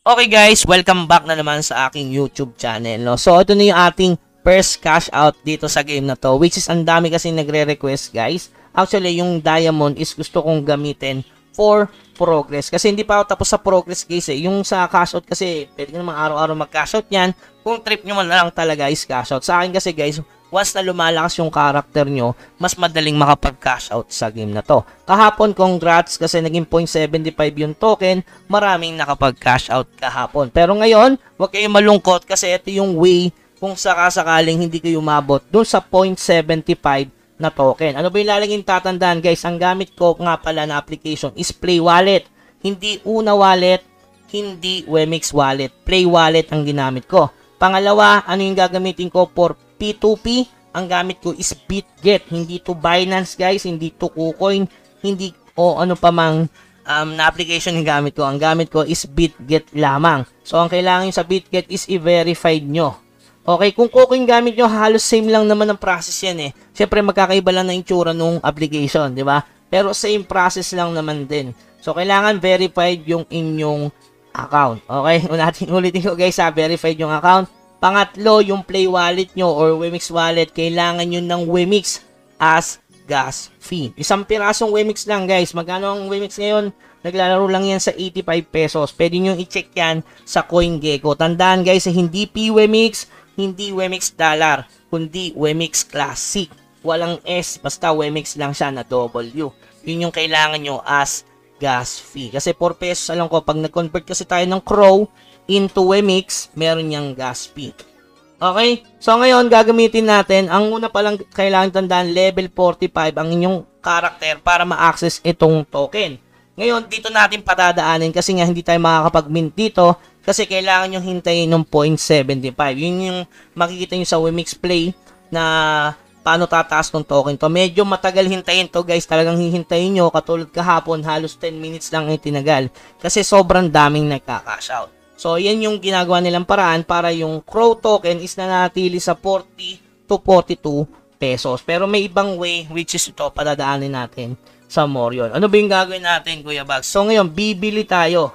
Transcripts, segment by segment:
Okay guys, welcome back na naman sa aking YouTube channel. No? So ito na yung ating first cash out dito sa game na to, which is ang dami kasi nagre-request guys. Actually yung diamond is gusto kong gamitin for progress. Kasi hindi pa ako tapos sa progress guys eh. Yung sa cash out kasi pwede ka naman araw-araw mag-cash out yan. Kung trip nyo man lang talaga is cash out. Sa akin kasi guys, once na lumalakas yung character nyo, mas madaling makapag-cash out sa game na to. Kahapon, congrats kasi naging 0.75 yung token, maraming nakapag-cash out kahapon. Pero ngayon, huwag kayong malungkot kasi ito yung way kung sakasakaling hindi kayo umabot dun sa 0.75 na token. Ano ba yung lalaging tatandaan guys? Ang gamit ko nga pala na application is Play Wallet. Hindi Una Wallet, hindi Wemix Wallet. Play Wallet ang ginamit ko. Pangalawa, ano yung gagamitin ko for P2P? Ang gamit ko is BitGet. Hindi to Binance guys, hindi to KuCoin, hindi o ano pa mang na application yung gamit ko. Ang gamit ko is BitGet lamang. So, ang kailangan nyo sa BitGet is i-verified nyo. Okay, kung KuCoin gamit nyo, halos same lang naman ang process yan eh. Siyempre, magkakaiba lang na itsura nung application, di ba? Pero same process lang naman din. So, kailangan verified yung inyong account. Okay, ulitin ko guys ha, verified yung account. Pangatlo, yung Play Wallet nyo or Wemix Wallet, kailangan nyo ng Wemix as gas fee. Isang pirasong Wemix lang guys. Magkano ang Wemix ngayon? Naglalaro lang yan sa 85 pesos. Pwede nyo i-check yan sa CoinGecko. Tandaan guys, hindi P-Wemix, hindi Wemix Dollar, kundi Wemix Classic. Walang S, basta Wemix lang siya na W. Yun yung kailangan nyo as gas fee. Kasi 4 pesos, alam ko, pag nag-convert kasi tayo ng Crow into Wemix, meron niyang gas fee. Okay? So, ngayon, gagamitin natin, ang una palang kailangan tandaan, level 45 ang inyong character para ma-access itong token. Ngayon, dito natin patadaanin kasi nga hindi tayo makakapag-mint dito kasi kailangan nyo hintayin ng 0.75. Yun yung makikita nyo sa Wemix Play na paano tataas ng token to. Medyo matagal hintayin to guys. Talagang hihintayin nyo. Katulad kahapon, halos 10 minutes lang yung tinagal. Kasi sobrang daming nagka-cash out. So, yan yung ginagawa nilang paraan para yung Crow token is nanatili sa 40 to 42 pesos. Pero may ibang way which is ito, padadaanin natin sa Morion. Ano ba yung gagawin natin, Kuya Bags? So, ngayon, bibili tayo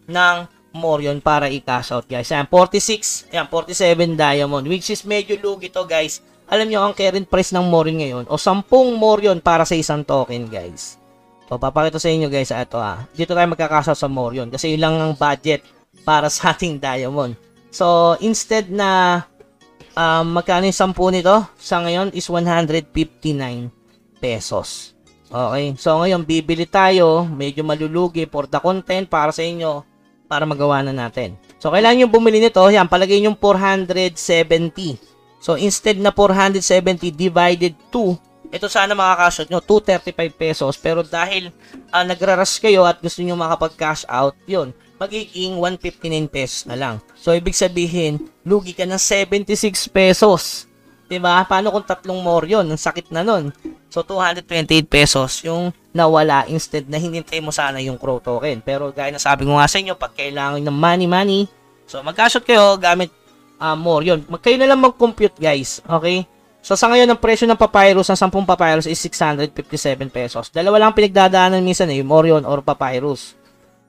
ng Morion para i-cash out, guys. Ayan, 46, ayan, 47 diamond, which is medyo lugi to, guys. Alam nyo, ang current price ng Morion ngayon, o 10 Morion para sa isang token, guys. So, papakita sa inyo, guys, ito dito tayo magka-cash out sa Morion, kasi yun lang ang budget para sa ating diamond. So, instead na magkano yung 10 nito, sa ngayon is 159 pesos. Okay, so ngayon bibili tayo, medyo malulugi for the content para sa inyo, para magawa na natin. So kailangan nyo bumili nito, yan, palagay nyo 470. So instead na 470 divided 2, ito sana makakashot nyo, 235 pesos. Pero dahil nagrarush kayo at gusto nyo makapag-cash out, yun, magiging 159 pesos na lang. So ibig sabihin, lugi ka ng 76 pesos. Diba? Paano kung tatlong more yun? Ang sakit na nun. So, 228 pesos yung nawala instead na hinintay mo sana yung Crow token. Pero gaya na sabi ko nga sa inyo, pag kailangan ng money, so mag-cash out kayo gamit more yun. Kayo na lang mag-compute guys. Okay? So, sa ngayon, ang presyo ng Papyrus, ng 10 Papyrus is 657 pesos. Dalawa lang pinagdadaanan minsan eh, Morion or Papyrus.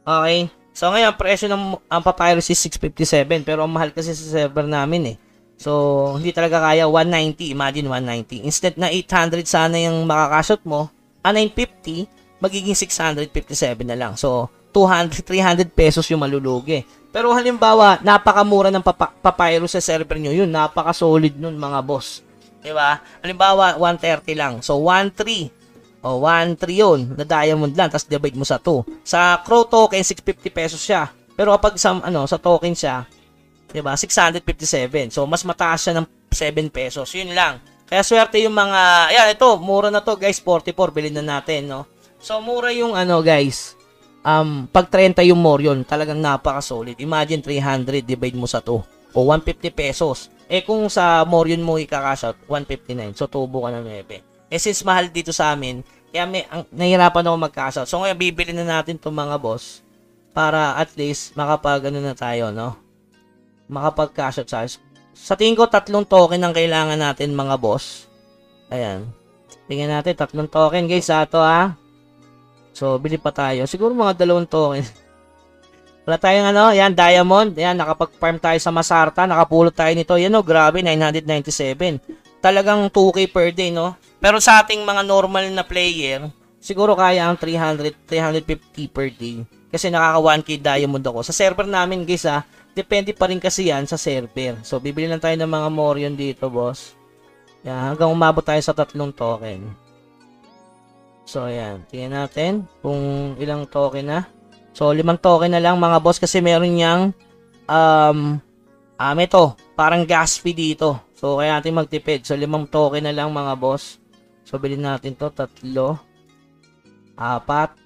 Okay? So, ngayon, ang presyo ng Papyrus is 657. Pero ang mahal kasi sa server namin eh. So, hindi talaga kaya 190. Imagine 190. Instead na 800 sana yung makakashot mo, 950, magiging 657 na lang. So, 200, 300 pesos yung malulugi. Pero halimbawa, napakamura ng Papyrus sa server nyo, yun, napaka-solid nun mga boss. Diba? Halimbawa, 130 lang. So, 1.3. O, 1.3 yun, na diamond lang, tapos divide mo sa 2. Sa Crow token, 650 pesos siya. Pero kapag sa token siya, diba? 657. So, mas mataas siya ng 7 pesos. Yun lang. Kaya swerte yung mga, ayan, ito, mura na to, guys. 44, bilhin na natin, no? So, mura yung, guys, pag 30 yung Morion, talagang napaka-solid. Imagine, 300, divide mo sa 2. O, 150 pesos. Eh, kung sa Morion mo i-cash out, 159. So, tubo ka ng 9. Eh, since mahal dito sa amin, kaya nahirapan ako mag-cash out. So, ngayon, bibili na natin itong mga boss para at least makapag, na tayo, no? Makapag-cash out sa tingin ko, 3 token ang kailangan natin mga boss. Ayan. Tingnan natin, 3 token guys sa ito So, bili pa tayo. Siguro mga 2 token. Wala tayong ano, yan, diamond. Yan, nakapag-farm tayo sa Masarta. Nakapulot tayo nito. Yan o, grabe, 997. Talagang 2K per day, no? Pero sa ating mga normal na player, siguro kaya ang 300, 350 per day. Kasi nakaka 1K diamond ako. Sa server namin, guys, depende pa rin kasi yan sa server. So, bibili lang tayo ng mga Morion dito, boss. Yan, hanggang umabot tayo sa 3 token. So, ayan. Tingnan natin kung ilang token na. So, 5 token na lang mga boss kasi meron niyang ito, parang gas fee dito. So, kaya natin magtipid. So, 5 token na lang mga boss. So, bilhin natin to 3, 4, 5.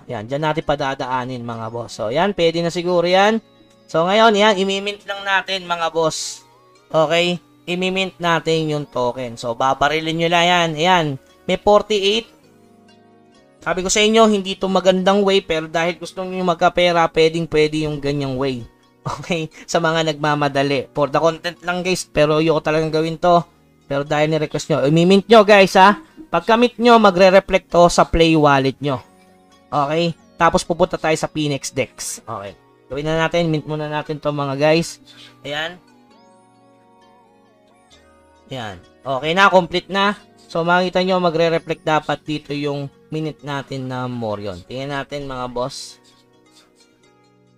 Yan, dyan natin padadaanin mga boss. So, yan, pwede na siguro yan. So, ngayon, yan, imimint lang natin mga boss. Okay? Imimint natin yung token. So, babarilin nyo lang yan. Ayan, may 48. Sabi ko sa inyo, hindi to magandang way, pero dahil gusto nyo magkapera, pwede yung ganyang way. Okay? Sa mga nagmamadali. For the content lang guys, pero ayoko talagang gawin to. Pero dahil ni-request nyo, imimint nyo guys Pagka-mint nyo, magre-reflect to sa play wallet nyo. Okay? Tapos pupunta tayo sa Phoenix Dex. Okay. Gawin na natin, mint muna natin to mga guys. Ayan. Ayan. Okay na, complete na. So makita nyo, magre-reflect dapat dito yung minute natin na Morion. Tingnan natin mga boss.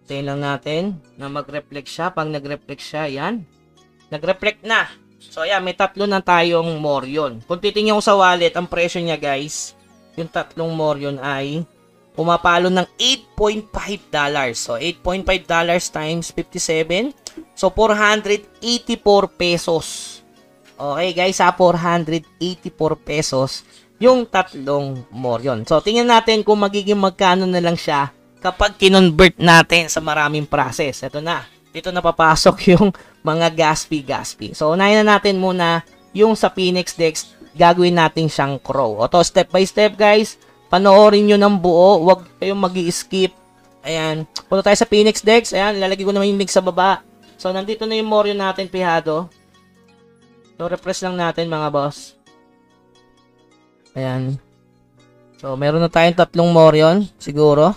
Tingnan lang natin na mag-reflect siya. Pag nag-reflect siya, yan. Nag-reflect na. So ayan, may 3 na tayong Morion. Kung titingnan ko sa wallet, ang presyo niya guys, yung 3 Morion ay pumapalo ng $8.5. So $8.5 times 57. So 484 pesos. Okay guys, 484 pesos yung 3 Morion. So tingnan natin kung magiging magkano na lang siya kapag kinonvert natin sa maraming process. Ito na. Dito na papasok yung mga gas fee. So unahin na natin muna yung sa Phoenix Dex. Gagawin natin siyang crow. O to, step by step guys. Panoorin nyo ng buo. Huwag kayong mag-i-skip. Ayan. Punta tayo sa Phoenix Dex. Ayan. Lalagay ko naman yung link sa baba. So nandito na yung Morion natin, pihado. So refresh lang natin mga boss. Ayan. So meron na tayong 3 Morion. Siguro.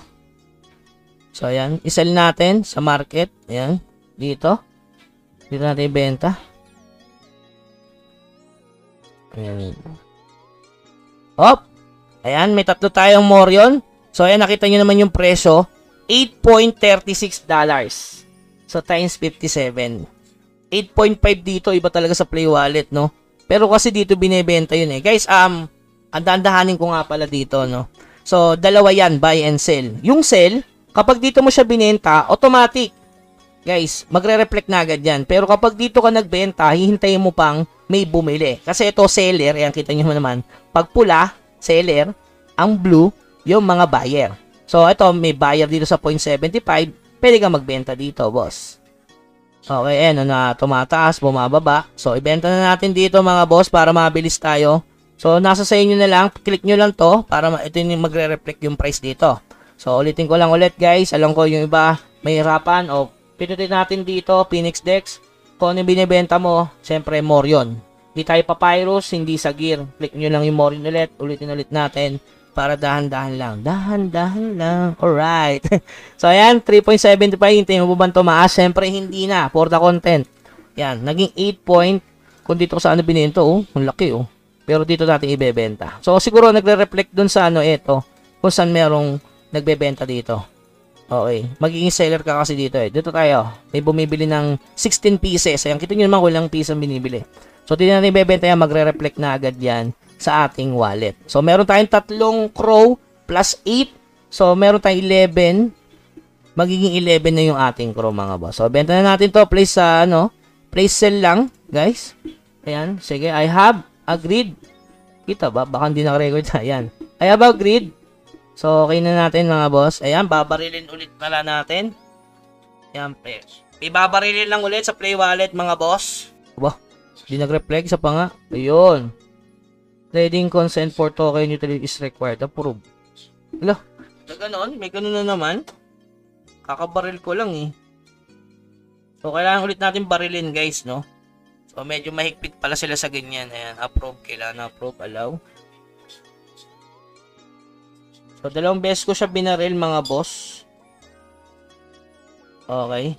So ayan. Isell natin sa market. Ayan. Dito. Dito natin ibenta. Ayan. Hop! Ayan, may 3 tayong Morion. So ayan, nakita nyo naman yung presyo. $8.36. So times 57. 8.5 dito, iba talaga sa Play Wallet, no? Pero kasi dito binebenta yun eh. Guys, andahan-dahanin ko nga pala dito, no? So, dalawa yan, buy and sell. Yung sell, kapag dito mo siya binenta, automatic. Guys, magre-reflect na agad yan. Pero kapag dito ka nagbenta, hihintayin mo pang may bumili. Kasi ito, seller, ayan, kita nyo naman. Pag pula, seller, ang blue, yung mga buyer. So, ito, may buyer dito sa 0.75, pwede ka magbenta dito, boss. Okay, ayan, na tumataas, bumababa. So, ibenta na natin dito, mga boss, para mabilis tayo. So, nasa sa inyo na lang, click nyo lang to, para ito yung magre-reflect yung price dito. So, ulitin ko lang ulit, guys. Alam ko yung iba, may hirapan, o pinutin natin dito, Phoenix Dex. Kung ano yung binibenta mo, syempre, Morion. Hindi tayo papyrus, hindi sa gear. Click nyo lang yung Morion ulit. Ulitin ulit natin para dahan-dahan lang. Dahan-dahan lang. Alright. So, ayan. 3.75. Hintayin mo ba tumaas? Syempre, hindi na. For the content. Yan. Naging 8 point. Kung dito sa ano bininto, ang laki, Pero dito natin ibebenta. So, siguro nagre-reflect dun sa ano, ito. Kung saan merong nagbebenta dito. Okay. Magiging seller ka kasi dito, Dito tayo. May bumibili ng 16 pieces. Ayan, kita nyo naman kung ilang piece ang binibili. So, dito natin ibebenta yan. Magre-reflect na agad yan sa ating wallet. So, meron tayong 3 crow plus 8. So, meron tayong 11. Magiging 11 na yung ating crow, mga boss. So, benta na natin to. Place sa, place sell lang, guys. Ayan. Sige, I have agreed. Kita ba? Baka hindi naka-record. Ayan. I have agreed. So, okay na natin, mga boss. Ayan, babarilin ulit pala natin. Ayan, ibabarilin lang ulit sa Play Wallet, mga boss. Aba, hindi nag-reflect sa pa nga. Ayun. Trading consent for token utility is required. Approve. Hala, na ganon? May ganon na naman. Kakabaril ko lang So, kailangan ulit natin barilin, guys, no? So, medyo mahigpit pala sila sa ganyan. Ayan, approve. Kailangan approve, allow. So, 2 beses ko siya binaril, mga boss. Okay.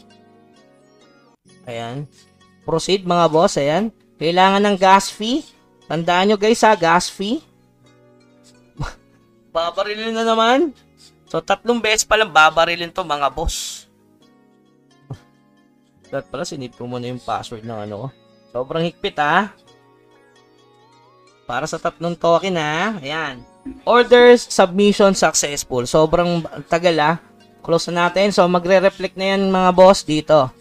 Ayan. Proceed mga boss. Ayan. Kailangan ng gas fee. Tandaan nyo guys ha, gas fee. Babarilin na naman. So, 3 beses pa lang babarilin to mga boss. Dapat pala sinip ko muna yung password ng ano ko. Sobrang higpit ha. Para sa 3 token ha. Ayan. Orders submission successful. Sobrang tagal ha. Close na natin. So, magre-reflect na yan mga boss dito.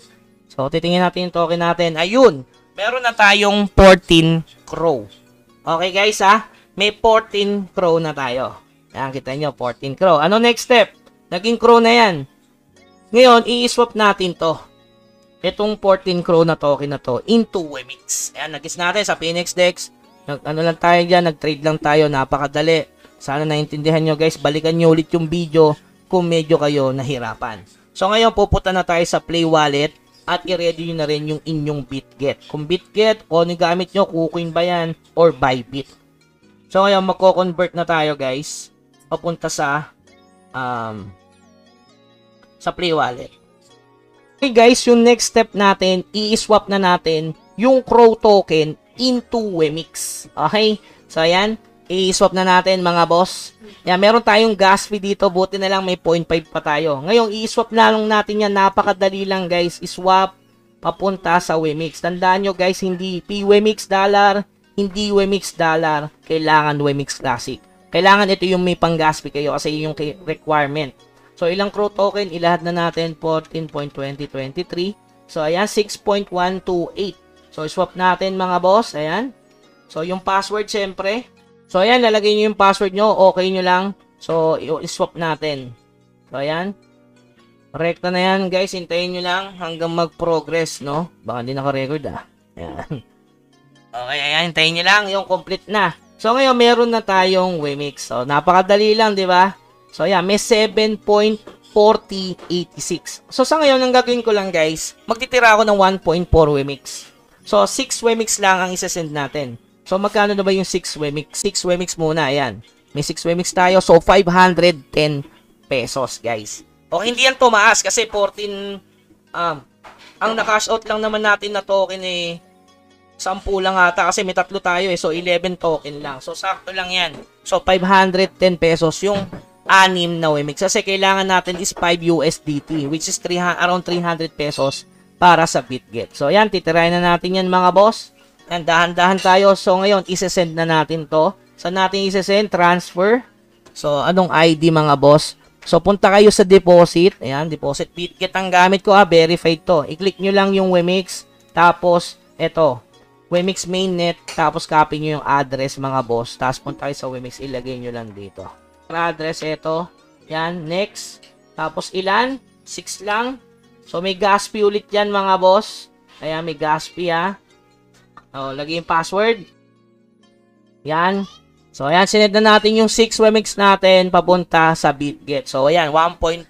So, titingin natin yung token natin. Ayun. Meron na tayong 14 crow. Okay guys ha. May 14 crow na tayo. Ayan, kita nyo. 14 crow. Ano next step? Naging crow na yan. Ngayon, i-swap natin to. Itong 14 crow na token na to into Wemix. Ayan, nag-guess natin sa Phoenix Dex. Ano lang tayo dyan. Nag-trade lang tayo. Napakadali. Sana naintindihan nyo guys. Balikan nyo ulit yung video kung medyo kayo nahirapan. So ngayon pupunta na tayo sa Play Wallet at i-ready nyo na rin yung inyong BitGet. Kung BitGet o gamit nyo, Kucoin ba yan or Bybit. So ngayon magko-convert na tayo guys. Papunta sa Play Wallet. Okay guys, yung next step natin, i-swap na natin yung Crow token into Wemix. Okay? So ayan, i-swap na natin mga boss. Yan, meron tayong gas fee dito. Buti na lang may 0.5 pa tayo. Ngayon, i-swap na lang natin yan. Napakadali lang guys. I-swap papunta sa Wemix. Tandaan nyo guys, hindi P-Wemix dollar, hindi Wemix dollar. Kailangan Wemix Classic. Kailangan ito yung may pang gas fee kayo kasi yung requirement. So, ilang Crow token? Ilahad na natin 14.2023. So, ayan, 6.128. So, i-swap natin mga boss. Ayan. So, yung password syempre. So, ayan, lalagay nyo yung password nyo. Okay nyo lang. So, i-swap natin. So, ayan. Rekta na yan, guys. Hintayin nyo lang hanggang mag-progress, no? Baka hindi naka-record, ah. Ayan. Okay, ayan. Hintayin nyo lang yung complete na. So, ngayon, meron na tayong Wemix. So, napakadali lang, di ba? So, ayan. May 7.4086. So, sa ngayon, ang gagawin ko lang, guys, magtitira ako ng 1.4 Wemix. So, 6 Wemix lang ang isa-send natin. So, magkano na ba yung 6 Wemix? 6 Wemix muna, ayan. May 6 Wemix tayo. So, 510 pesos, guys. O, hindi yan tumaas kasi 14, ang na-cash out lang naman natin na token eh, 10 lang ata kasi may 3 tayo eh. So, 11 token lang. So, sakto lang yan. So, 510 pesos yung 6 na Wemix. Kasi kailangan natin is 5 USDT, which is around 300 pesos para sa BitGet. So, ayan, titirahin na natin yan mga boss. Ayan, dahan-dahan tayo. So, ngayon, isesend na natin to. Saan natin isesend? Transfer. So, anong ID mga boss? So, punta kayo sa deposit. Ayan, deposit. BitGet ang gamit ko, verified to. I-click nyo lang yung Wemix. Tapos, eto. Wemix mainnet. Tapos, copy nyo yung address mga boss. Tapos, punta kayo sa Wemix. Ilagay nyo lang dito. Address, eto. Ayan, next. Tapos, ilan? 6 lang. So, may gas fee ulit yan mga boss. Ayan, may gas fee ha. O, lagay yung password. Yan. So, ayan, sinend na natin yung 6 Wemix natin papunta sa BitGet. So, ayan, 1.4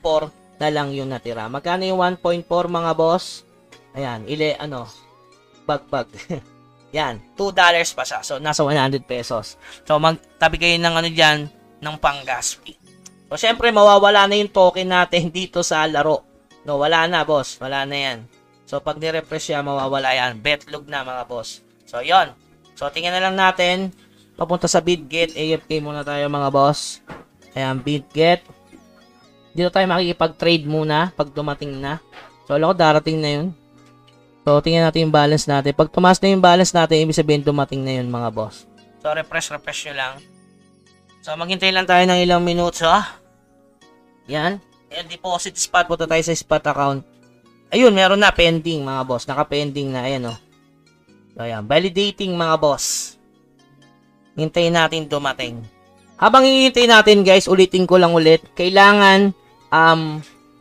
na lang yung natira. Magkano yung 1.4 mga boss? Ayan, bagbag. Yan, $2 pa siya. So, nasa 100 pesos. So, magtabi kayo ng dyan, ng pang-gas fee. So, syempre, mawawala na yung token natin dito sa laro. No, wala na, boss. Wala na yan. So, pag ni-refresh siya, mawawala yan. Betlog na, mga boss. So, yon. So, tingnan na lang natin. Papunta sa BitGet. AFK muna tayo, mga boss. Ayan, BitGet. Dito tayo makikipag-trade muna pag dumating na. So, alam ko, darating na yun. So, tingnan natin yung balance natin. Pag tumaas na yung balance natin, ibig sabihin dumating na yun, mga boss. So, refresh nyo lang. So, maghintay lang tayo ng ilang minutos, ha? Yan. Ayan, deposit spot. Punta tayo sa spot account. Ayun, meron na pending mga boss. Naka-pending na. Ayan, oh. So, ayan. Validating mga boss. Hintayin natin dumating. Habang hinihintay natin guys, ulitin ko lang ulit. Kailangan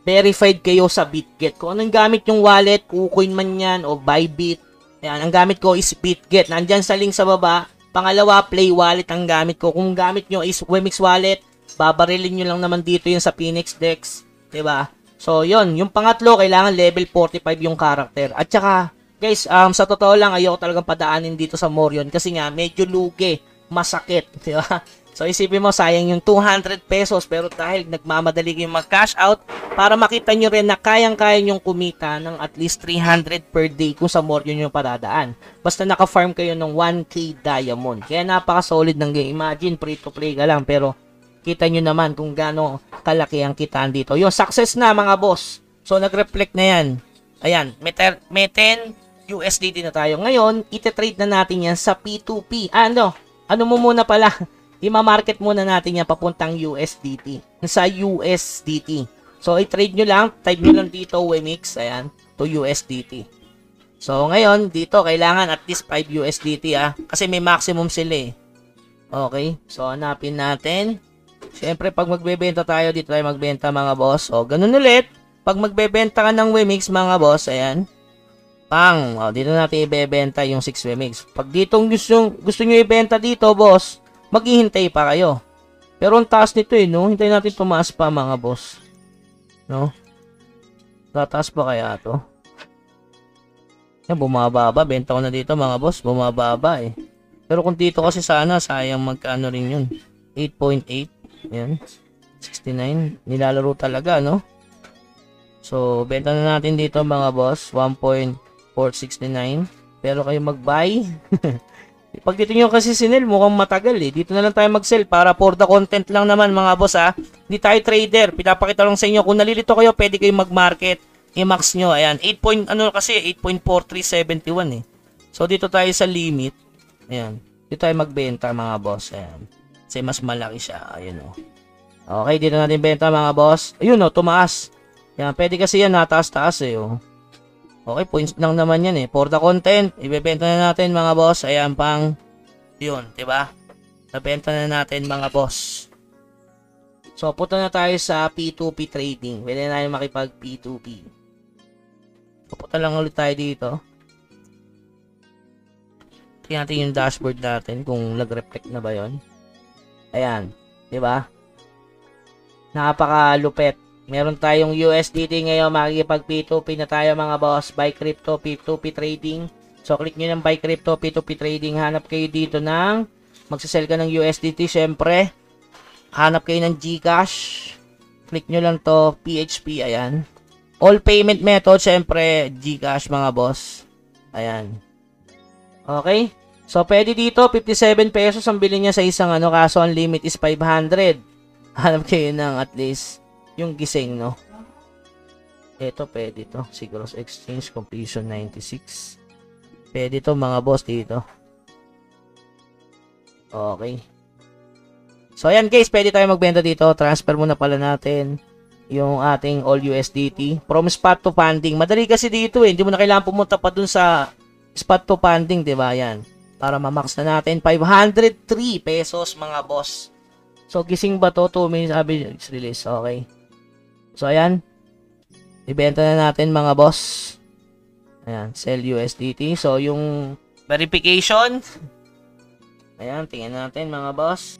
verified kayo sa BitGet. Kung anong gamit yung wallet, Kucoin man yan o Bybit. Ayan, ang gamit ko is BitGet. Nandyan sa link sa baba. Pangalawa, Play Wallet ang gamit ko. Kung gamit nyo is Wemix Wallet, babarilin nyo lang naman dito yun sa Phoenix Dex. Diba? So, yon. Yung pangatlo, kailangan level 45 yung character. At saka, guys, sa totoo lang, ayoko talagang padaanin dito sa Morion kasi nga, medyo lugi, masakit. Diba? So, isipin mo, sayang yung 200 pesos. Pero dahil nagmamadali kayong mag-cash out, para makita nyo rin na kayang-kaya nyong kumita ng at least 300 per day kung sa more yun yung padadaan. Basta naka-farm kayo ng 1K diamond. Kaya napaka-solid ng game. Imagine, free-to-play ka lang. Pero, kita nyo naman kung gaano kalaki ang kitaan dito. Yung success na, mga boss. So, nag-reflect na yan. Ayan, may 10 USDT na tayo. Ngayon, iti-trade na natin yan sa P2P. Ano mo muna pala? Ima-market muna natin yan papuntang USDT. Sa USDT. So, i-trade nyo lang. Type nyo lang dito, Wemix. Ayan, to USDT. So, ngayon, dito, kailangan at least 5 USDT, kasi may maximum sila, eh. Okay. So, hanapin natin. Siyempre, pag magbebenta tayo, dito tayo magbenta, mga boss. O, ganun ulit. Pag magbebenta ka ng Wemix, mga boss, ayan. Pang. O, dito natin ibebenta yung 6 Wemix. Pag dito gusto nyo ibenta dito, boss, maghihintay pa kayo. Pero ang taas nito, no? Hintayin natin tumaas pa, mga boss. No? Tataas pa kaya to? Yan, bumababa. Benta ko na dito, mga boss. Bumababa, eh. Pero kung dito kasi sana, sayang magkano rin yun. 8.8. Yan. 69. Nilalaro talaga, no? So, benta na natin dito, mga boss. 1.469. Pero kayo mag-buy. Pag dito nyo kasi sinel, mukhang matagal, eh. Dito na lang tayo mag-sell para for the content lang naman, mga boss, Hindi tayo trader. Pinapakita lang sa inyo. Kung nalilito kayo, pwede kayong mag-market. I-max nyo. Ayan. 8.4371, eh. So, dito tayo sa limit. Ayan. Dito tayo magbenta, mga boss. Ayan. Kasi mas malaki siya. Ayun, oh. Okay, dito natin benta, mga boss. Ayun, oh, tumaas. Ayan. Pwede kasi yan, nataas-taas, eh, oh. Okay, points lang naman yan, eh. For the content, ibebenta na natin, mga boss. Ayan, pang, yun, diba? Nabenta na natin, mga boss. So, punta na tayo sa P2P trading. Pwede na tayo makipag P2P. Pupunta lang ulit tayo dito. Tingnan natin yung dashboard natin kung nag-reflect na ba yun. Ayan, diba? Napakalupet. Meron tayong USDT ngayon, makikipag P2P na tayo, mga boss. Buy crypto, P2P trading. So, click nyo ng buy crypto, P2P trading. Hanap kayo dito ng magsasell ka ng USDT, syempre. Hanap kayo ng GCash. Click nyo lang to, PHP, ayan. All payment method, syempre, GCash, mga boss. Ayan. Okay? So, pwede dito, 57 pesos ang bili niya sa isang kaso ang limit is 500. Hanap kayo ng at least yung gising, no? Ito, pwede to. Siguro sa exchange, completion 96. Pwede to, mga boss, dito. Okay. So, ayan, guys. Pwede tayo magbenta dito. Transfer muna pala natin yung ating all USDT. From spot to funding. Madali kasi dito, eh. Hindi mo na kailangan pumunta pa dun sa spot to funding, diba? Ayan. Para ma-max na natin. 503 pesos, mga boss. So, gising ba to? 2 minutes average release. Okay. So, ayan. Ibenta na natin, mga boss. Ayan. Sell USDT. So, yung verification. Ayan. Tingnan natin, mga boss.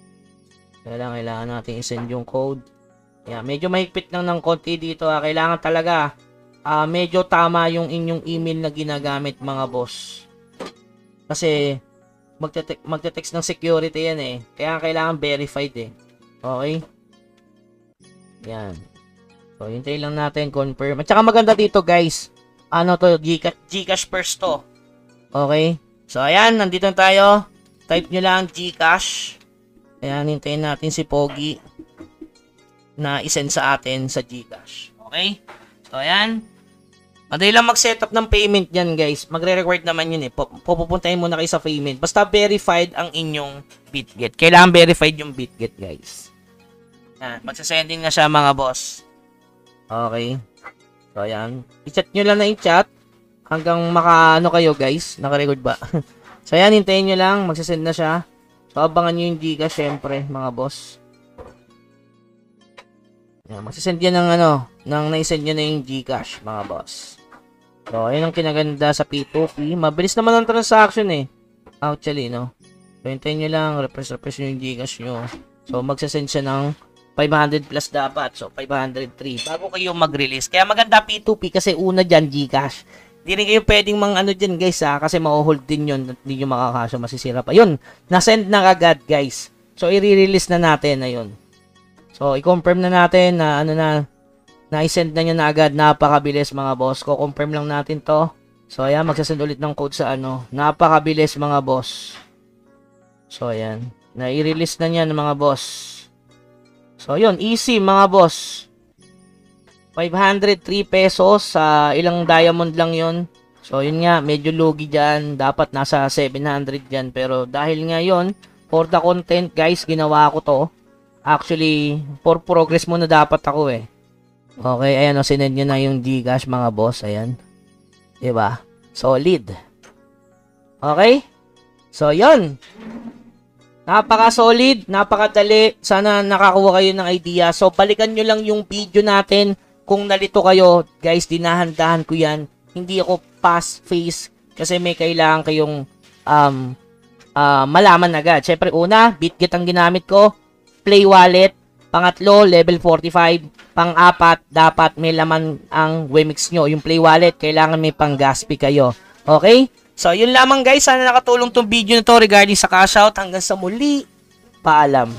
Kailangan natin i-send yung code. Ayan. Medyo mahigpit lang ng konti dito. Kailangan talaga medyo tama yung inyong email na ginagamit, mga boss. Kasi, magte-text ng security yan, eh. Kaya kailangan verified, eh. Okay? Yan. So, hintayin lang natin, confirm. At saka maganda dito, guys. Ano to? GCash first to. Okay? So, ayan. Nandito na tayo. Type nyo lang GCash. Ayan, hintayin natin si Pogi na isend sa atin sa GCash. Okay? So, ayan. Madali lang mag-setup ng payment yan, guys. Magre-required naman yun, eh. Pupuntahin muna kayo sa payment. Basta verified ang inyong BitGet. Kailangan verified yung BitGet, guys. Yan. Magsasending na siya, mga boss. Okay. So, ayan. I-chat nyo lang na i-chat hanggang maka-ano kayo, guys. Naka-record ba? So, ayan. Hintayin nyo lang. Magsasend na siya. So, abangan nyo yung Gcash, syempre, mga boss. Ayan. Magsasend yan ng naisend nyo na yung Gcash, mga boss. So, ayun ang kinaganda sa P2P. Mabilis naman ang transaction, eh. Actually, no? So, hintayin nyo lang. Refresh nyo yung Gcash nyo. So, magsasend siya ng 500 plus dapat. So, 503. Bago kayo mag-release. Kaya maganda P2P kasi una dyan, Gcash. Hindi rin kayo pwedeng dyan, guys, kasi ma-hold din yun. Hindi nyo makakasya, masisira pa. Yun, nasend na agad, guys. So, i-release na natin. Ayun. So, i-confirm na natin na na-send na nyo na agad. Napakabilis mga boss. Confirm lang natin to. So, ayan. Magsasend ulit ng code sa Napakabilis mga boss. So, ayan. Na-i-release na niyan mga boss. So, yun. Easy mga boss. 503 pesos. Ilang diamond lang yun. So, yun nga. Medyo lugi dyan. Dapat nasa 700 dyan. Pero, dahil nga yun, for the content guys, ginawa ko to. Actually, for progress muna dapat ako eh. Okay, ayan o, sinend nyo na yung Gcash mga boss, ayan. Diba? Solid. Okay? So, yun. Napaka-solid, napakadali. Sana nakakuha kayo ng idea. So, balikan nyo lang yung video natin. Kung nalito kayo, guys, dinahandahan ko yan. Hindi ako fast face kasi may kailangan kayong malaman agad. Siyempre, una, BitGet ang ginamit ko. Play wallet. Pangatlo, level 45. Pang-apat, dapat may laman ang Wemix nyo. Yung play wallet, kailangan may pang-gas fee kayo. Okay? So, yun lamang guys. Sana nakatulong tong video na to regarding sa cash out. Hanggang sa muli. Paalam.